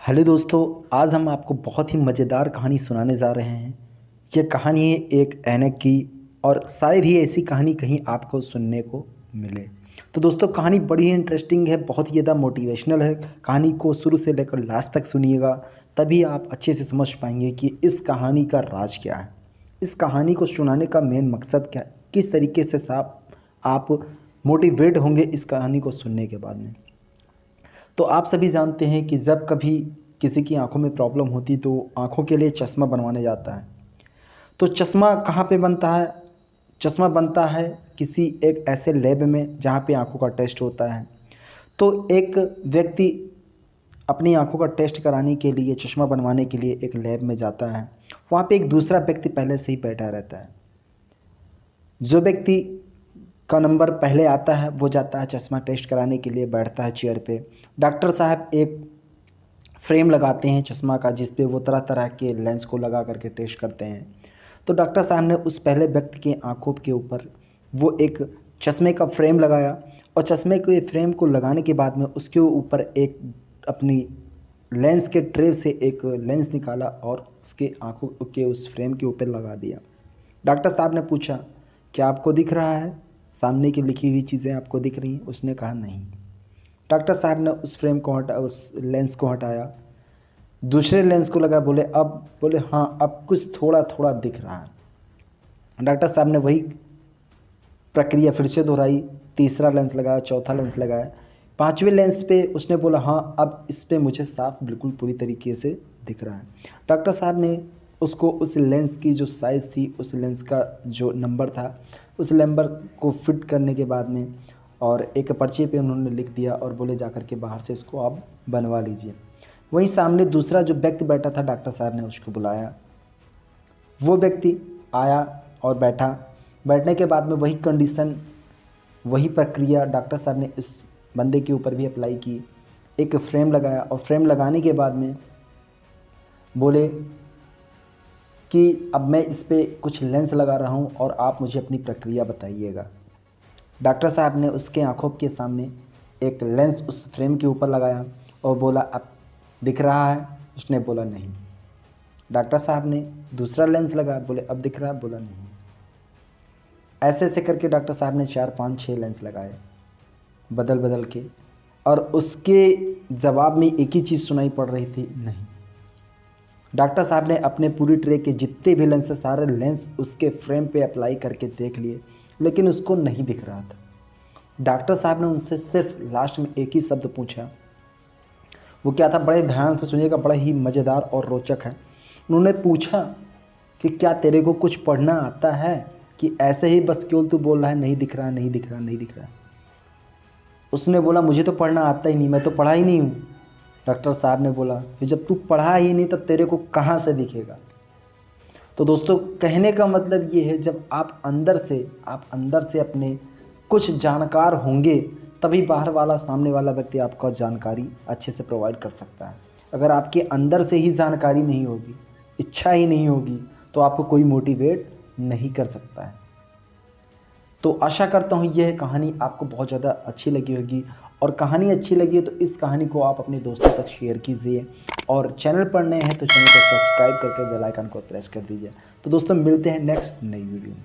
Hello दोस्तों, आज हम आपको बहुत ही मज़ेदार कहानी सुनाने जा रहे हैं। ये कहानी है एक ऐनक की और शायद ही ऐसी कहानी कहीं आपको सुनने को मिले। तो दोस्तों, कहानी बड़ी ही इंटरेस्टिंग है, बहुत ही ज़्यादा मोटिवेशनल है। कहानी को शुरू से लेकर लास्ट तक सुनिएगा, तभी आप अच्छे से समझ पाएंगे कि इस कहानी का राज क्या है, इस कहानी को सुनाने का मेन मकसद क्या है, किस तरीके से आप मोटिवेट होंगे इस कहानी को सुनने के बाद में। तो आप सभी जानते हैं कि जब कभी किसी की आंखों में प्रॉब्लम होती तो आंखों के लिए चश्मा बनवाने जाता है। तो चश्मा कहाँ पे बनता है? चश्मा बनता है किसी एक ऐसे लैब में जहाँ पे आंखों का टेस्ट होता है। तो एक व्यक्ति अपनी आंखों का टेस्ट कराने के लिए, चश्मा बनवाने के लिए एक लैब में जाता है। वहाँ पे एक दूसरा व्यक्ति पहले से ही बैठा रहता है। जो व्यक्ति का नंबर पहले आता है वो जाता है चश्मा टेस्ट कराने के लिए, बैठता है चेयर पे। डॉक्टर साहब एक फ्रेम लगाते हैं चश्मा का, जिस पे वो तरह तरह के लेंस को लगा करके टेस्ट करते हैं। तो डॉक्टर साहब ने उस पहले व्यक्ति के आंखों के ऊपर वो एक चश्मे का फ्रेम लगाया और चश्मे के फ्रेम को लगाने के बाद में उसके ऊपर एक अपनी लेंस के ट्रे से एक लेंस निकाला और उसके आंखों के उस फ्रेम के ऊपर लगा दिया। डॉक्टर साहब ने पूछा, क्या आपको दिख रहा है? सामने की लिखी हुई चीज़ें आपको दिख रही हैं? उसने कहा नहीं। डॉक्टर साहब ने उस फ्रेम को उस लेंस को हटाया, दूसरे लेंस को लगा, बोले हाँ, अब कुछ थोड़ा थोड़ा दिख रहा है। डॉक्टर साहब ने वही प्रक्रिया फिर से दोहराई, तीसरा लेंस लगाया, चौथा लेंस लगाया, पांचवें लेंस पे उसने बोला हाँ, अब इस पे मुझे साफ बिल्कुल पूरी तरीके से दिख रहा है। डॉक्टर साहब ने उसको उस लेंस की जो साइज़ थी, उस लेंस का जो नंबर था, उस नंबर को फिट करने के बाद में और एक पर्चे पे उन्होंने लिख दिया और बोले जा कर के बाहर से इसको आप बनवा लीजिए। वहीं सामने दूसरा जो व्यक्ति बैठा था, डॉक्टर साहब ने उसको बुलाया। वो व्यक्ति आया और बैठा। बैठने के बाद में वही कंडीशन, वही प्रक्रिया डॉक्टर साहब ने इस बंदे के ऊपर भी अप्लाई की। एक फ्रेम लगाया और फ्रेम लगाने के बाद में बोले कि अब मैं इस पे कुछ लेंस लगा रहा हूँ और आप मुझे अपनी प्रक्रिया बताइएगा। डॉक्टर साहब ने उसके आंखों के सामने एक लेंस उस फ्रेम के ऊपर लगाया और बोला, अब दिख रहा है? उसने बोला नहीं। डॉक्टर साहब ने दूसरा लेंस लगाया, बोले अब दिख रहा है? बोला नहीं। ऐसे ऐसे करके डॉक्टर साहब ने 4 5 6 लेंस लगाए बदल बदल के, और उसके जवाब में एक ही चीज़ सुनाई पड़ रही थी, नहीं। डॉक्टर साहब ने अपने पूरी ट्रे के जितने भी लेंस है, सारे लेंस उसके फ्रेम पे अप्लाई करके देख लिए, लेकिन उसको नहीं दिख रहा था। डॉक्टर साहब ने उनसे सिर्फ लास्ट में एक ही शब्द पूछा। वो क्या था, बड़े ध्यान से सुनिएगा, बड़ा ही मज़ेदार और रोचक है। उन्होंने पूछा कि क्या तेरे को कुछ पढ़ना आता है, कि ऐसे ही बस क्यों तू बोल रहा है नहीं दिख रहा, नहीं दिख रहा, नहीं दिख रहा? उसने बोला, मुझे तो पढ़ना आता ही नहीं, मैं तो पढ़ा ही नहीं हूँ। डॉक्टर साहब ने बोला, फिर जब तू पढ़ा ही नहीं तब तेरे को कहाँ से दिखेगा? तो दोस्तों, कहने का मतलब ये है, जब आप अंदर से अपने कुछ जानकार होंगे, तभी बाहर वाला, सामने वाला व्यक्ति आपको जानकारी अच्छे से प्रोवाइड कर सकता है। अगर आपके अंदर से ही जानकारी नहीं होगी, इच्छा ही नहीं होगी, तो आपको कोई मोटिवेट नहीं कर सकता है। तो आशा करता हूँ यह कहानी आपको बहुत ज़्यादा अच्छी लगी होगी, और कहानी अच्छी लगी है तो इस कहानी को आप अपने दोस्तों तक शेयर कीजिए, और चैनल पर नए हैं तो चैनल को सब्सक्राइब करके बेल आइकन को प्रेस कर दीजिए। तो दोस्तों, मिलते हैं नेक्स्ट नई वीडियो में।